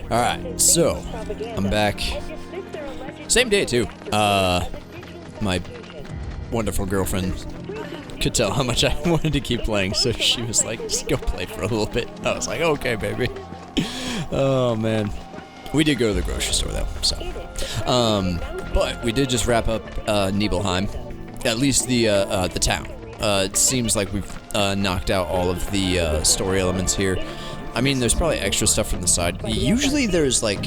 Alright, so, I'm back. Same day, too. My wonderful girlfriend could tell how much I wanted to keep playing, so she was like, just go play for a little bit. I was like, okay, baby. Oh, man. We did go to the grocery store, though, so. But we did just wrap up Nibelheim. At least the town. It seems like we've knocked out all of the story elements here. I mean, there's probably extra stuff from the side. Usually there's, like,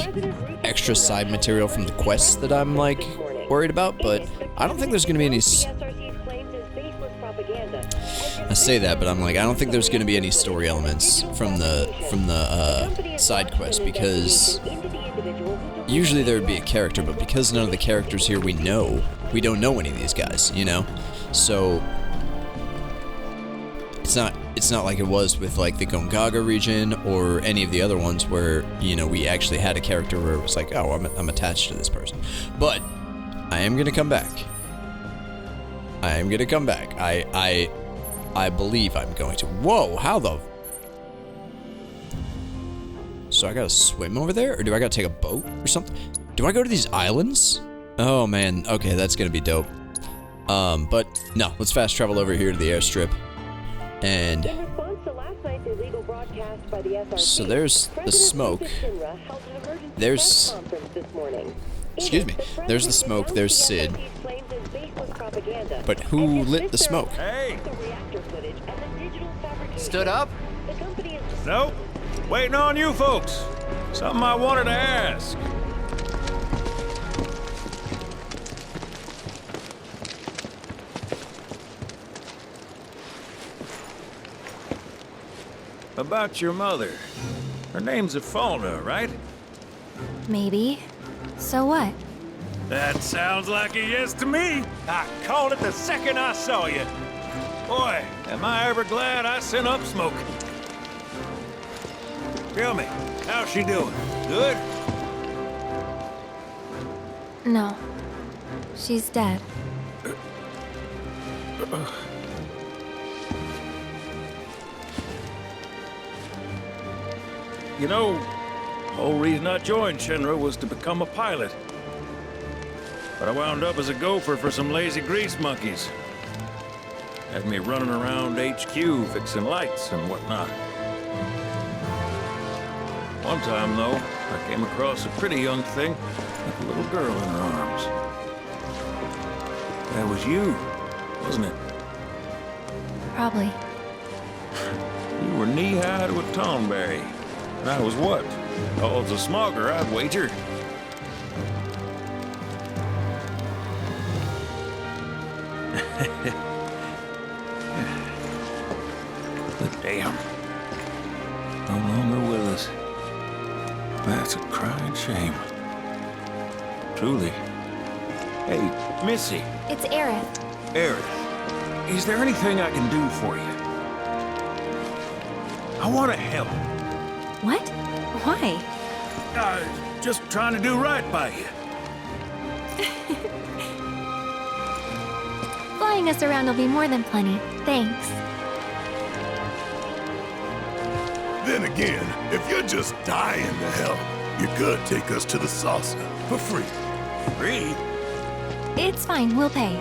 extra side material from the quests that I'm, like, worried about, but I don't think there's gonna be any... I say that, but I'm like, I don't think there's gonna be any story elements from the side quest, because usually there would be a character, but because none of the characters here we don't know any of these guys, you know? So it's not like it was with like the Gongaga region or any of the other ones where, you know, we actually had a character where it was like, oh, I'm attached to this person. But I am gonna come back. I am gonna come back. I believe I'm going to. Whoa, how the... So I gotta swim over there? Or do I gotta take a boat or something? Do I go to these islands? Oh man, okay, that's gonna be dope. But no, let's fast travel over here to the airstrip. And... So there's the smoke. There's... Excuse me. There's the smoke, there's Sid. But who lit the smoke? Hey! Stood up? Nope. Waiting on you folks. Something I wanted to ask. About your mother. Her name's Ifalna, right? Maybe. So what? That sounds like a yes to me. I called it the second I saw you. Boy, am I ever glad I sent up smoke. Tell me, how's she doing? Good? No. She's dead. You know, the whole reason I joined Shinra was to become a pilot. But I wound up as a gopher for some lazy grease monkeys. Had me running around HQ fixing lights and whatnot. One time, though, I came across a pretty young thing with a little girl in her arms. That was you, wasn't it? Probably. You were knee-high to a tonberry. And I was what? Oh, it's a smogger, I'd wager. But damn. No longer with us. That's a crying shame. Truly. Hey, Missy. It's Aerith. Aerith, is there anything I can do for you? I want to help. What? Why? Just trying to do right by you. Flying us around will be more than plenty. Thanks. Then again, if you're just dying to help, you could take us to the saucer for free. Free? It's fine, we'll pay.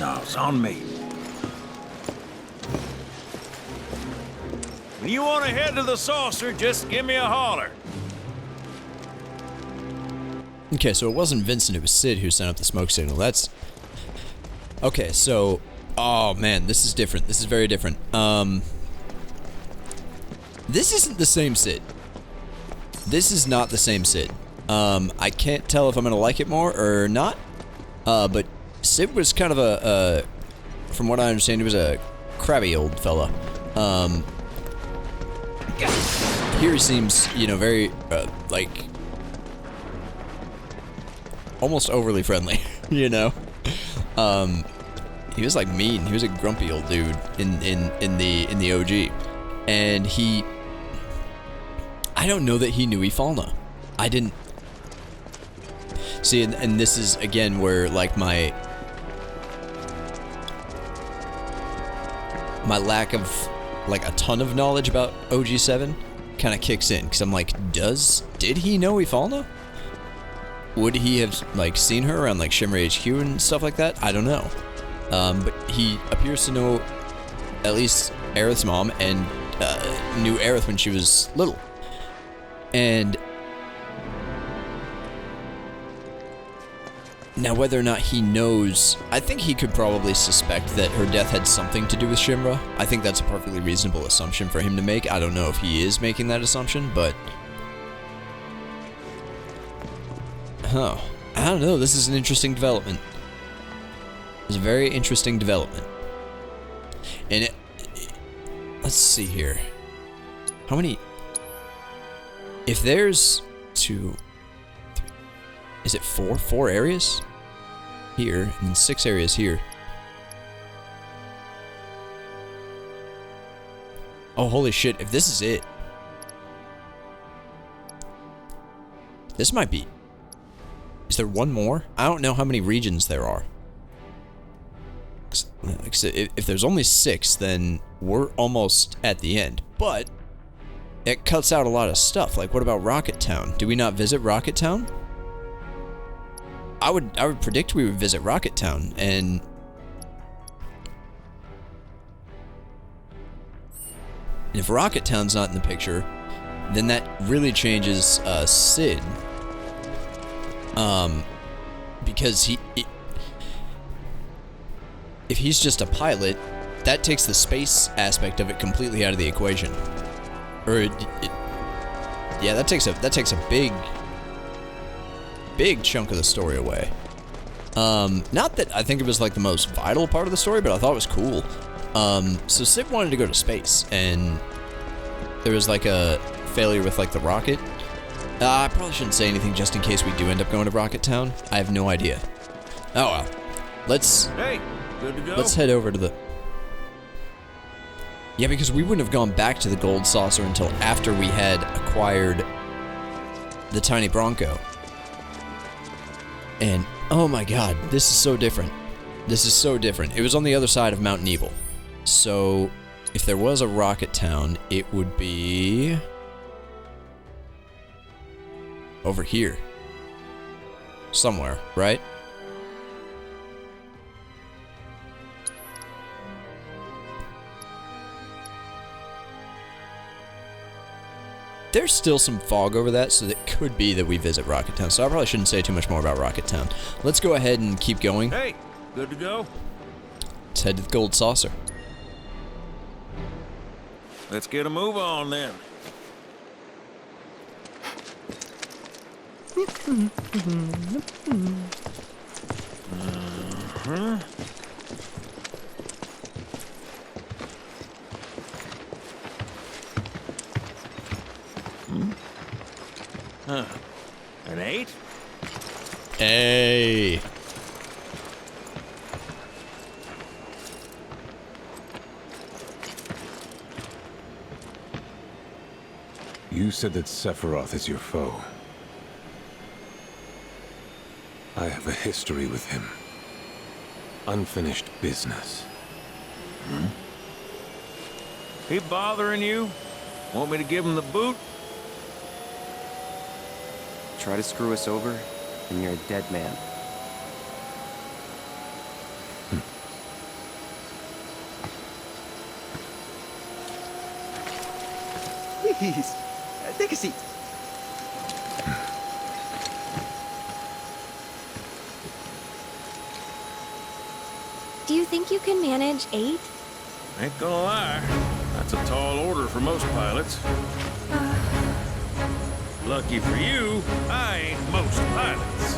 No, it's on me. When you want to head to the saucer, just give me a holler. Okay, so it wasn't Vincent, it was Sid who sent up the smoke signal. That's... Okay, so... Oh, man, this is different. This is very different. This isn't the same Sid. This is not the same Sid. I can't tell if I'm gonna like it more or not. But Sid was kind of a from what I understand, he was a crabby old fella. Here he seems, you know, very, like... almost overly friendly, you know? He was like mean. He was a grumpy old dude in the OG. And he... I don't know that he knew Ifalna. I didn't... See, and this is, again, where, like, my lack of like a ton of knowledge about OG7 kind of kicks in, because I'm like, did he know Ifalna? Would he have like seen her around like Shimmer HQ and stuff like that? I don't know. But he appears to know at least Aerith's mom, and knew Aerith when she was little. And now whether or not he knows, I think he could probably suspect that her death had something to do with Shimra. I think that's a perfectly reasonable assumption for him to make. I don't know if he is making that assumption, but... I don't know, this is an interesting development. It's a very interesting development. And let's see here. How many... If there's 2... 3... Is it 4? 4 areas? Here, and then 6 areas here. Oh, holy shit, if this is it... This might be... Is there one more? I don't know how many regions there are. Like I said, if there's only 6, then we're almost at the end. But it cuts out a lot of stuff. Like, what about Rocket Town? Do we not visit Rocket Town? I would predict we would visit Rocket Town, and if Rocket Town's not in the picture, then that really changes Sid. Because if he's just a pilot, that takes the space aspect of it completely out of the equation. Or yeah, that takes a big chunk of the story away. Not that I think it was like the most vital part of the story, but I thought it was cool. So Sid wanted to go to space, and there was like a failure with like the rocket. I probably shouldn't say anything just in case we do end up going to Rocket Town. I have no idea. Oh well. Hey, good to go. Let's head over to the... Yeah, because we wouldn't have gone back to the Gold Saucer until after we had acquired the Tiny Bronco. And, oh my god, this is so different. This is so different. It was on the other side of Mount Nebel. So, if there was a Rocket Town, it would be... over here. Somewhere, right? There's still some fog over that, so it could be that we visit Rocket Town. So I probably shouldn't say too much more about Rocket Town. Let's go ahead and keep going. Hey, good to go. Let's head to the Gold Saucer. Let's get a move on then. An 8? Hey. You said that Sephiroth is your foe. I have a history with him. Unfinished business. He bothering you? Want me to give him the boot? Try to screw us over, and you're a dead man. Please, take a seat. Do you think you can manage 8? Ain't gonna lie, that's a tall order for most pilots. Lucky for you, I ain't most pilots.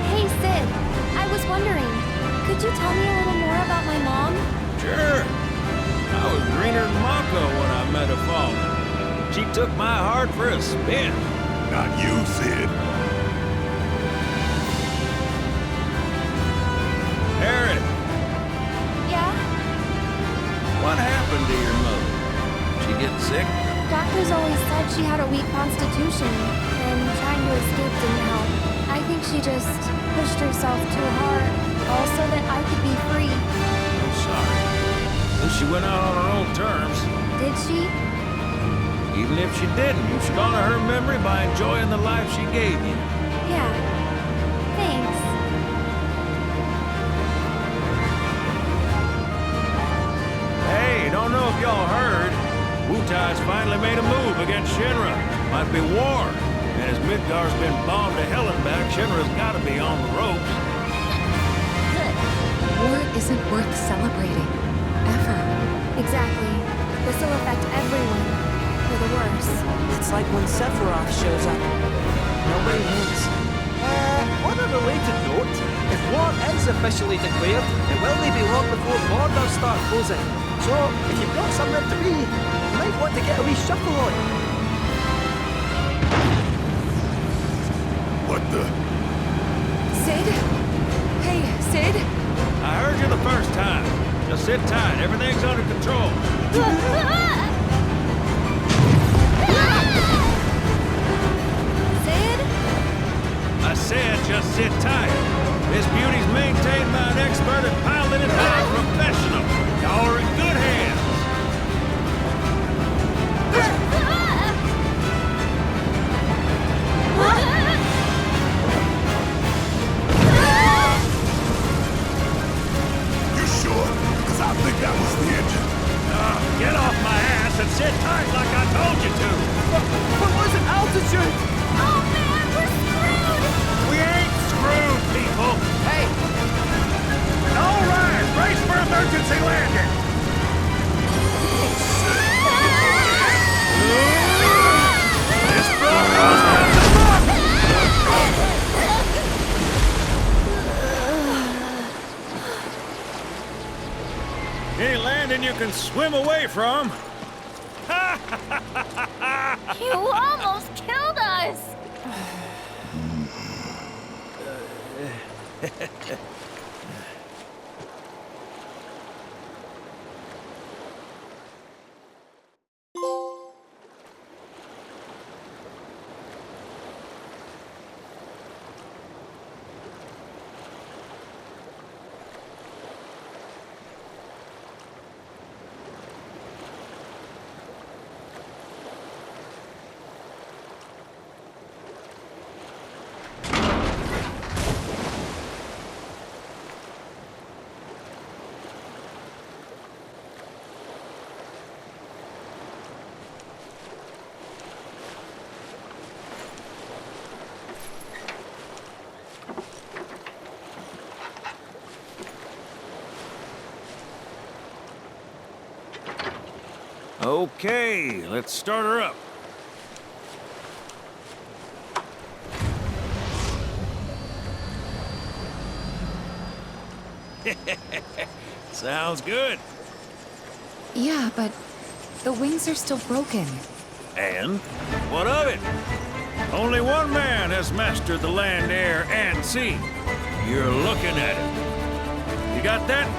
Hey, Sid. I was wondering, could you tell me a little more about my mom? Sure. I was greener than Mako when I met Ifalna. She took my heart for a spin. Not you, Sid. Doctors always said she had a weak constitution, and trying to escape didn't help. I think she just pushed herself too hard, all so that I could be free. I'm sorry. At least she went out on her own terms. Did she? Even if she didn't, you should honor her memory by enjoying the life she gave you. Yeah. Thanks. Hey, don't know if y'all heard. Wutai's finally made a move against Shinra. Might be war. And as Midgar's been bombed to hell and back, Shinra's gotta be on the ropes. War isn't worth celebrating. Ever. Exactly. This will affect everyone. For the worse. It's like when Sephiroth shows up. Nobody wins. On a related note, if war is officially declared, it will be long before borders start closing. So, if you've got somewhere to be, you might want to get a wee shuffle on. What the? Sid? Hey, Sid? I heard you the first time. Just sit tight. Everything's under control. Sid? I said just sit tight. This beauty's maintained by an expert at piloting by a professional. Y'all are in good hands. You sure? Because I think that was the engine. Get off my ass and sit tight like I told you to. What was it, altitude? Oh man, we're screwed! We ain't screwed, people. Hey, All right, brace for emergency landing. This Bronco's got the Any landing you can swim away from. You almost killed us! Okay, let's start her up. Sounds good. Yeah, but the wings are still broken. And what of it? Only one man has mastered the land, air, and sea. You're looking at it. You got that?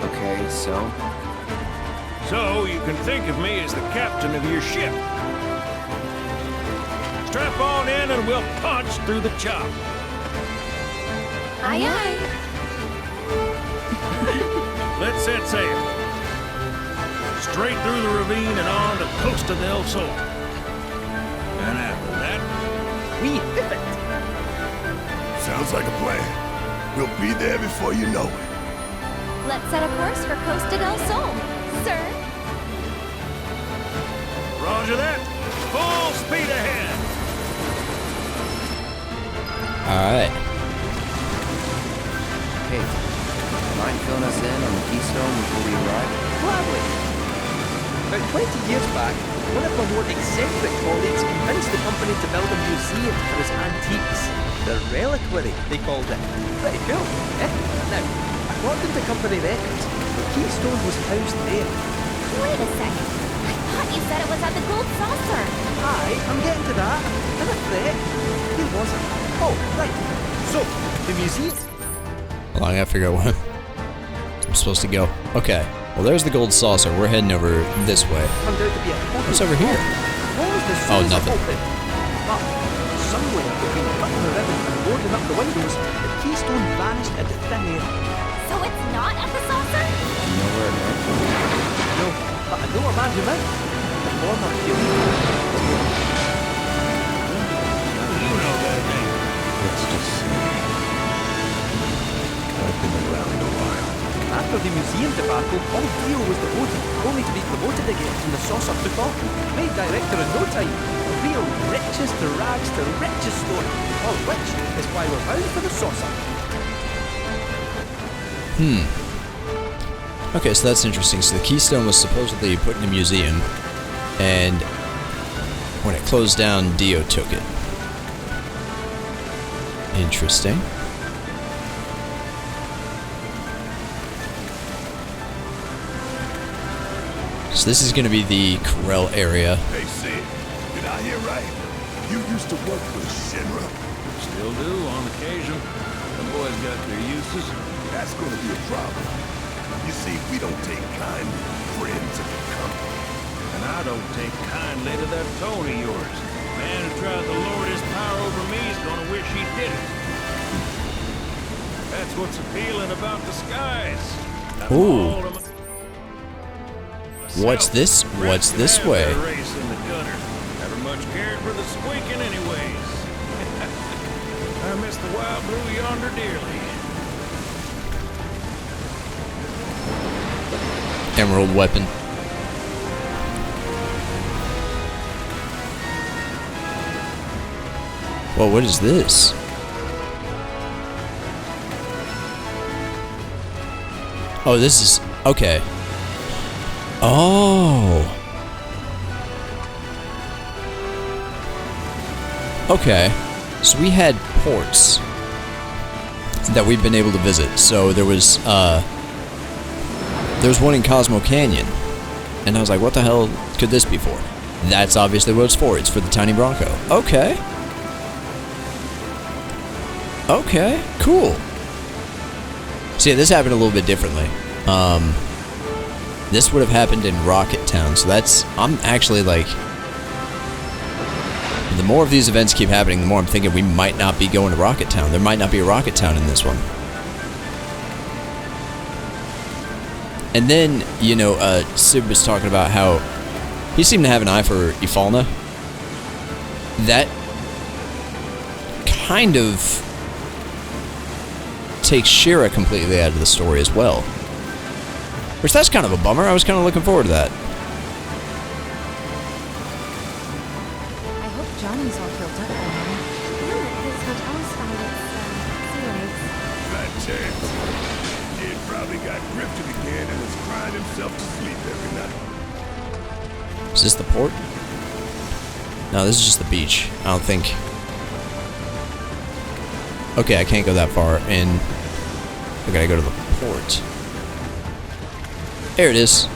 Okay, so? So you can think of me as the captain of your ship. Strap on in and we'll punch through the chop. Aye, aye. Let's set sail. Straight through the ravine and on to Costa del Sol. And after that, we hit it. Sounds like a plan. We'll be there before you know it. Let's set a course for Costa del Sol, sir. Roger that. Full speed ahead. Alright. Hey, mind filling us in on the Keystone before we arrive? Gladly. About 20 years back, one of my more eccentric colleagues convinced the company to build a museum for his antiques. The reliquary, they called it. Pretty cool, eh? Now, according to company records, the Keystone was housed there. Wait a second. I thought you said it was at the Gold Saucer. Aye, I'm getting to that. In a threat. Who was it? Oh, right. So, the museum... Hold on, I gotta figure out where I'm supposed to go. Okay. Well, there's the gold saucer. We're heading over this way. Turned out to be a What's over here? Oh, nothing. But somewhere between cutting the ribbon and boarding up the windows, the keystone vanished into thin air. So it's not at the saucer? No, but I know a man who might. The former elite. You know that name. Let's just see. I've been around a while. After the museum debacle, all Dio was devoted, only to be promoted again when the saucer took off. Made director in no time. A real richest to rags to riches story. All which is why we're bound for the saucer. Okay, so that's interesting. So the keystone was supposedly put in a museum, and when it closed down, Dio took it. Interesting. So this is going to be the corral area. Hey, Sid, did I hear right? You used to work with Shinra? Still do on occasion. The boys got their uses. That's gonna be a problem. You see, we don't take kindly to friends of the company. And I don't take kindly to that tone of yours. Man who tried to lord his power over me is gonna wish he did it. That's what's appealing about the skies. Ooh. What's this? What's this way? Race in the gutter. Never much cared for the squeaking anyways. I miss the wild blue yonder dearly. Emerald weapon. Whoa, what is this? Oh, this is... okay. Oh. Okay. So we had ports that we've been able to visit. So there was one in Cosmo Canyon. And I was like, what the hell could this be for? That's obviously what it's for. It's for the Tiny Bronco. Okay. Okay, cool. See, this happened a little bit differently. This would have happened in Rocket Town, so that's... I'm actually like... the more of these events keep happening, the more I'm thinking we might not be going to Rocket Town. There might not be a Rocket Town in this one. And then, you know, Sid was talking about how he seemed to have an eye for Ifalna. That kind of takes Shira completely out of the story as well. Which, that's kind of a bummer. I was kind of looking forward to that. I hope Johnny's all filled up by now. Yeah, his hotel's found its, Fat chance. Kid probably got grifted again and is crying himself to sleep every night. Is this the port? No, this is just the beach. I don't think... okay, I can't go that far, and I gotta go to the port. There it is.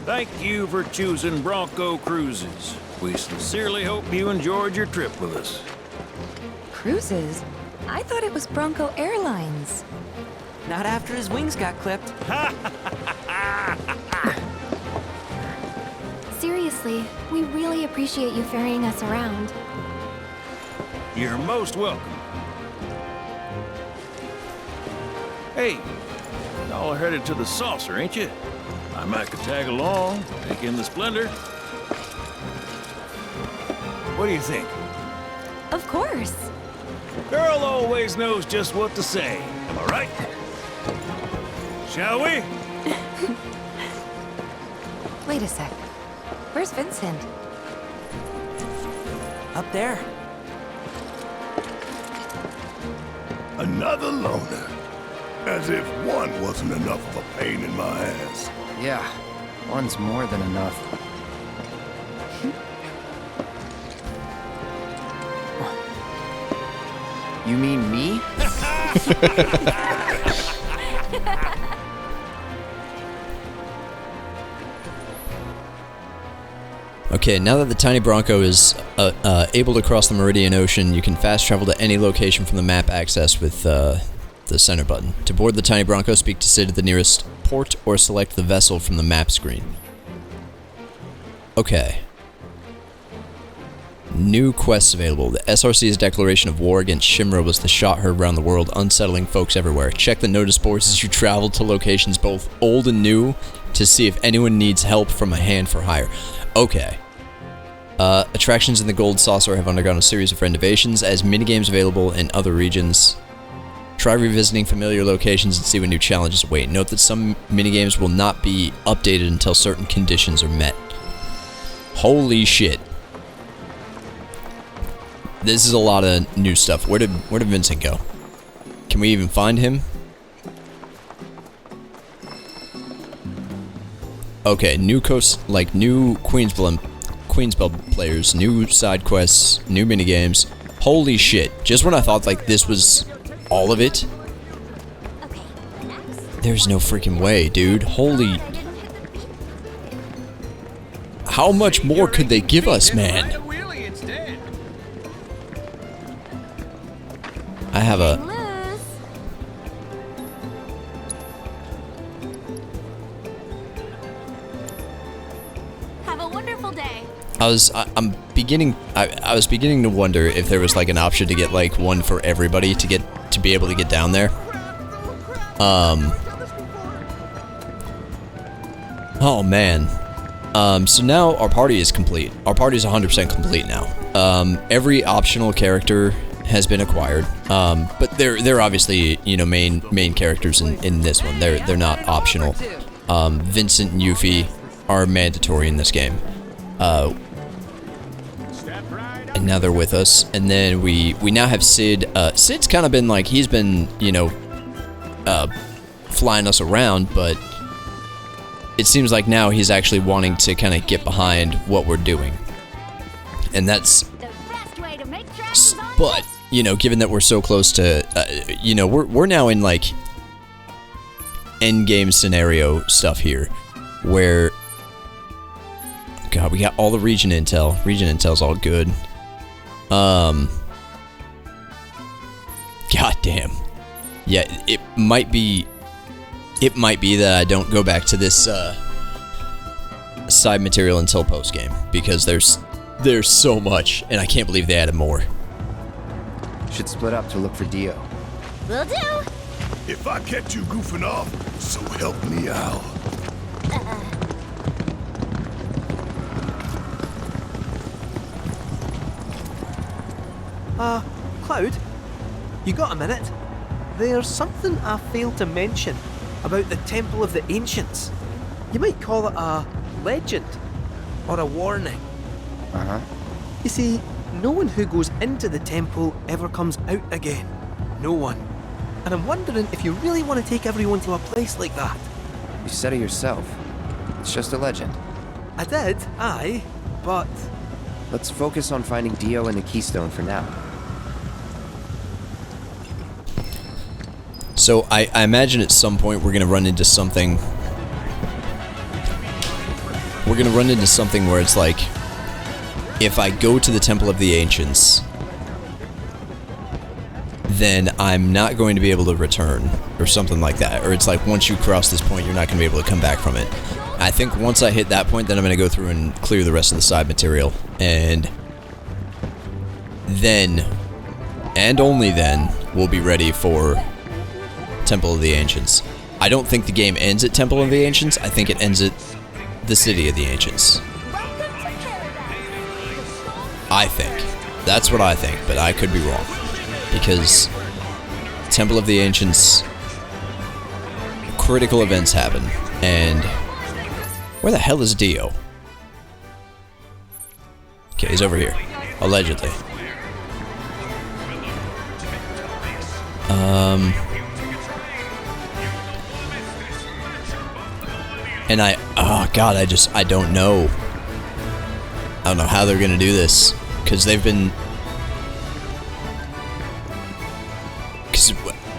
Thank you for choosing Bronco Cruises. We sincerely hope you enjoyed your trip with us. Cruises? I thought it was Bronco Airlines. Not after his wings got clipped. seriously, we really appreciate you ferrying us around. You're most welcome. Hey, y'all are headed to the saucer, ain't you? I might could tag along, take in the splendor. What do you think? Of course. Girl always knows just what to say. Am I right? Shall we? Wait a sec. Where's Vincent? Up there. Another loner. As if one wasn't enough of a pain in my ass. Yeah, one's more than enough. You mean me? Okay, now that the Tiny Bronco is able to cross the Meridian Ocean, you can fast travel to any location from the map access with the center button. To board the Tiny Bronco, speak to Sid at the nearest port or select the vessel from the map screen. Okay. New quests available. The SRC's declaration of war against Shinra was the shot heard around the world, unsettling folks everywhere. Check the notice boards as you travel to locations both old and new to see if anyone needs help from a hand for hire. Okay. Attractions in the Gold Saucer have undergone a series of renovations as minigames available in other regions. Try revisiting familiar locations and see what new challenges await. Note that some minigames will not be updated until certain conditions are met. Holy shit. This is a lot of new stuff. Where did Vincent go? Can we even find him? Okay, new Queensbelt players, new side quests, new minigames. Holy shit. Just when I thought like this was all of it. There's no freaking way, dude. Holy. How much more could they give us, man? I have a... Have a wonderful day. I was beginning to wonder if there was like an option to get like one for everybody to be able to get down there. Oh man. So now our party is complete. Our party is 100% complete now. Every optional character has been acquired. But they're obviously, you know, main characters in this one. They're not optional. Vincent and Yuffie are mandatory in this game. And now they're with us. And then we now have Sid. Sid's kind of been like, he's been, you know, flying us around, but it seems like now he's actually wanting to kind of get behind what we're doing. And that's... But, you know, given that we're so close to, you know, we're now in like end game scenario stuff here, where, God, we got all the region intel. Region intel's all good. God damn. Yeah, it might be that I don't go back to this side material until post game, because there's so much, and I can't believe they added more. Should split up to look for Dio. Will do. If I catch you goofing off, so help me out. Cloud? You got a minute? There's something I failed to mention about the Temple of the Ancients. You might call it a legend, or a warning. Uh-huh. You see, no one who goes into the temple ever comes out again. No one. And I'm wondering if you really want to take everyone to a place like that. You said it yourself. It's just a legend. I did, aye, but... Let's focus on finding Dio and the Keystone for now. So I imagine at some point we're gonna run into something. We're gonna run into something where it's like, if I go to the Temple of the Ancients, then I'm not going to be able to return, or something like that. Or it's like, once you cross this point, you're not going to be able to come back from it. I think once I hit that point, then I'm going to go through and clear the rest of the side material. And then, and only then, we'll be ready for Temple of the Ancients. I don't think the game ends at Temple of the Ancients. I think it ends at the City of the Ancients. I think. That's what I think, but I could be wrong. Because Temple of the Ancients, critical events happen, and where the hell is Dio? Okay, he's over here, allegedly. And oh god, I don't know. I don't know how they're gonna do this, because they've been... Because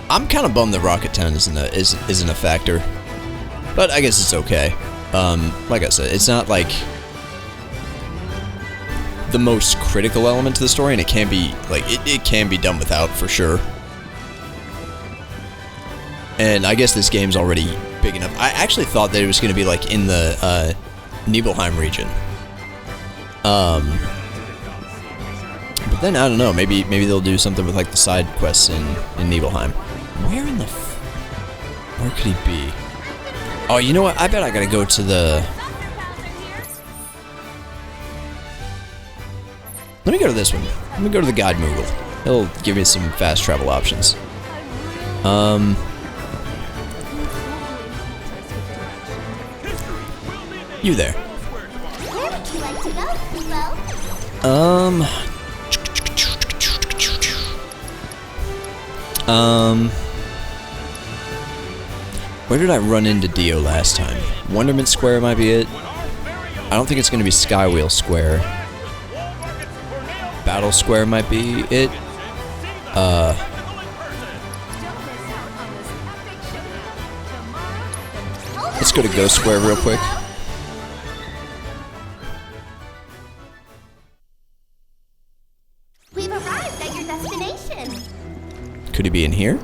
I'm kind of bummed that Rocket Town isn't a factor, but I guess it's okay. Like I said, it's not like the most critical element to the story, and it can be, like, it can be done without, for sure. And I guess this game's already big enough. I actually thought that it was going to be, like, in the, Nibelheim region. But then, I don't know, maybe they'll do something with, like, the side quests in Nibelheim. Where in the where could he be? Oh, you know what? I bet I gotta go to the... Let me go to this one. Let me go to the guide Moogle. He'll give me some fast travel options. You there. Where would you like to go, Kubo? Where did I run into Dio last time? Wonderment Square might be it. I don't think it's gonna be Skywheel Square. Battle Square might be it. Let's go to Ghost Square real quick. We've arrived at your destination. Could he be in here?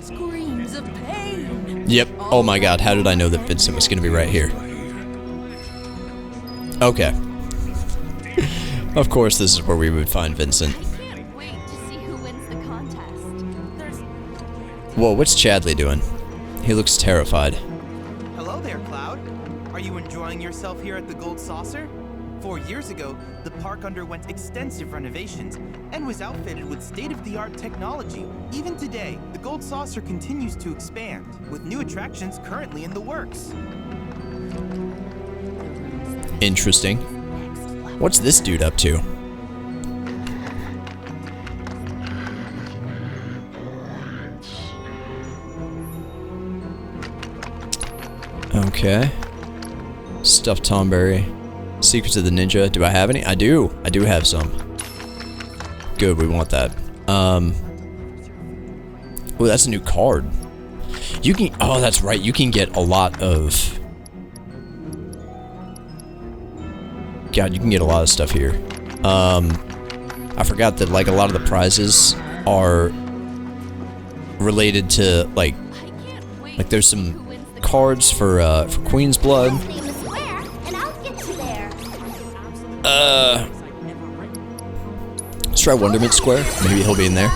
Screams of pain. Yep. Oh my god, how did I know that Vincent was gonna be right here? Okay. Of course, this is where we would find Vincent. Whoa, what's Chadley doing? He looks terrified. Hello there, Cloud. Are you enjoying yourself here at the Gold Saucer? 4 years ago, the park underwent extensive renovations and was outfitted with state-of-the-art technology. Even today, the Gold Saucer continues to expand, with new attractions currently in the works. Interesting. What's this dude up to? Okay. Stuffed Tomberry. Secrets of the Ninja. Do I have any? I do. I do have some. Good, we want that. Oh, that's a new card. You can... Oh, that's right. You can get a lot of... God, you can get a lot of stuff here. I forgot that, like, a lot of the prizes are related to, like there's some cards for Queen's Blood. Let's try Wonderment Square. Maybe he'll be in there.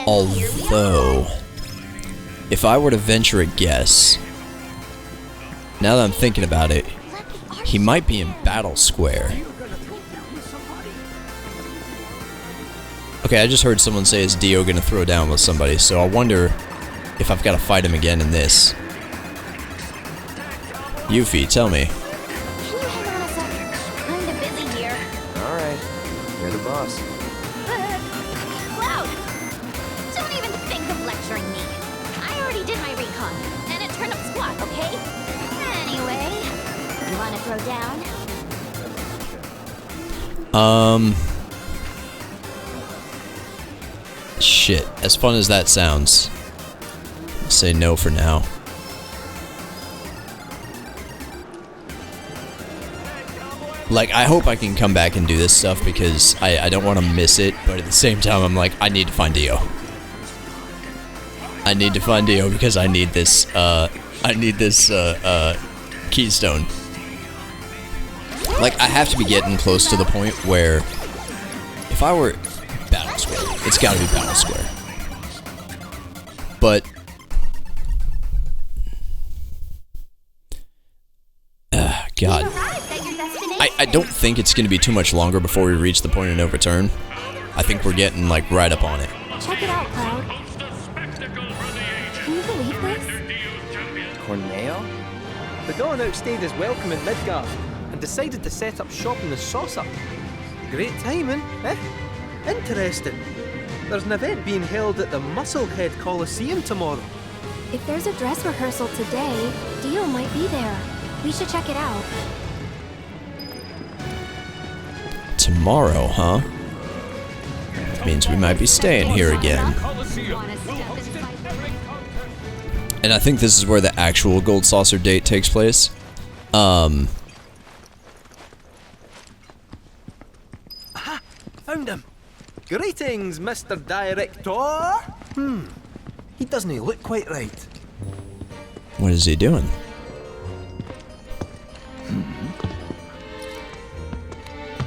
Although, if I were to venture a guess, now that I'm thinking about it, he might be in Battle Square. Okay, I just heard someone say, is Dio gonna throw down with somebody, so I wonder if I've got to fight him again in this. Yuffie, tell me. Can you hang on a sec? Kinda busy here. Alright, you're the boss. Cloud! Don't even think of lecturing me. I already did my recon, and it turned up squat, okay? Anyway, you wanna throw down? Shit, as fun as that sounds, I'll say no for now. Like, I hope I can come back and do this stuff because I don't want to miss it, but at the same time, I'm like, I need to find Dio. I need to find Dio because I need this keystone. Like, I have to be getting close to the point where if I were Battle Square, it's gotta be Battle Square. But God. I don't think it's gonna be too much longer before we reach the point of no return. I think we're getting, like, right up on it. Check it out, Cloud. Can you believe this? Corneo? The Dawn outstayed his welcome in Midgard and decided to set up shop in the Saucer. Great timing, eh? Interesting. There's an event being held at the Musclehead Coliseum tomorrow. If there's a dress rehearsal today, Dio might be there. We should check it out. Tomorrow, huh? means we might be staying here again. And I think this is where the actual Gold Saucer date takes place. Aha! Found him! Greetings, Mr. Director! He doesn't look quite right. What is he doing?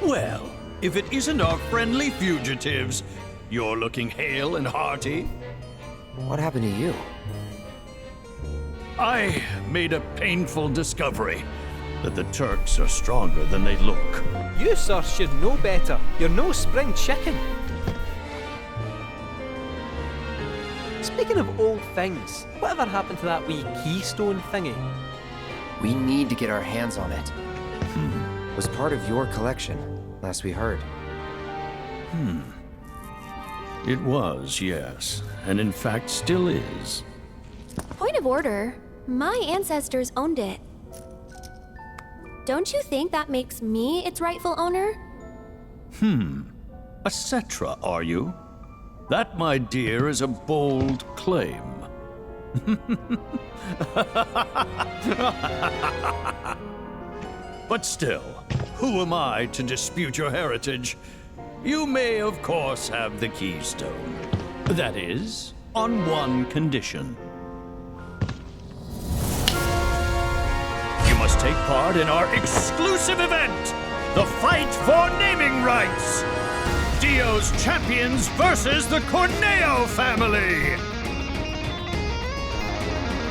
Well, if it isn't our friendly fugitives, you're looking hale and hearty. What happened to you? I made a painful discovery that the Turks are stronger than they look. You, sir, should know better. You're no spring chicken. Speaking of old things, whatever happened to that wee keystone thingy? We need to get our hands on it. It was part of your collection, last we heard. It was, yes, and in fact still is. Point of order. My ancestors owned it. Don't you think that makes me its rightful owner? A Cetra, are you? That, my dear, is a bold claim. But still, who am I to dispute your heritage? You may, of course, have the keystone. That is, on one condition. You must take part in our exclusive event, the Fight for Naming Rights. Dio's champions versus the Corneo family.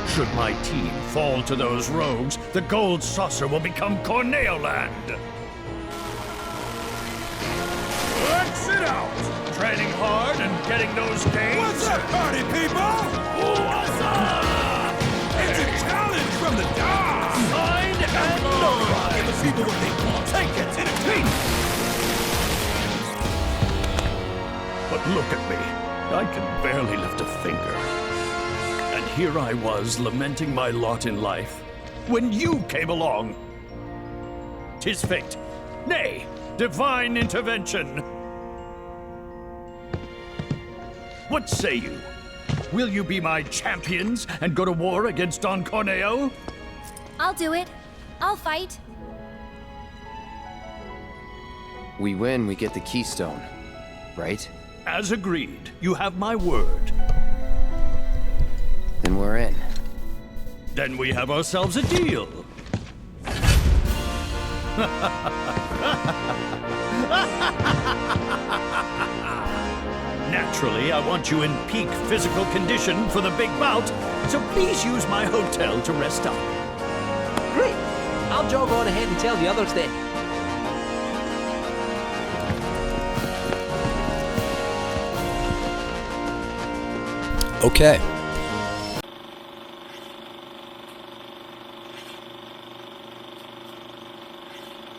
Should my team fall to those rogues, the Gold Saucer will become Corneo land. Let's it out! Training hard and getting those gains. What's up, party people? What's up? It's a challenge from the dogs. Signed and notarized. Give the people what they want. Take it to the teeth. But look at me. I can barely lift a finger. And here I was lamenting my lot in life when you came along. 'Tis fate. Nay, divine intervention. What say you? Will you be my champions and go to war against Don Corneo? I'll do it. I'll fight. We win, we get the keystone, right? As agreed. You have my word. Then we're in. Then we have ourselves a deal. Naturally, I want you in peak physical condition for the big bout, so please use my hotel to rest up. Great! I'll jog on ahead and tell the others then. Okay.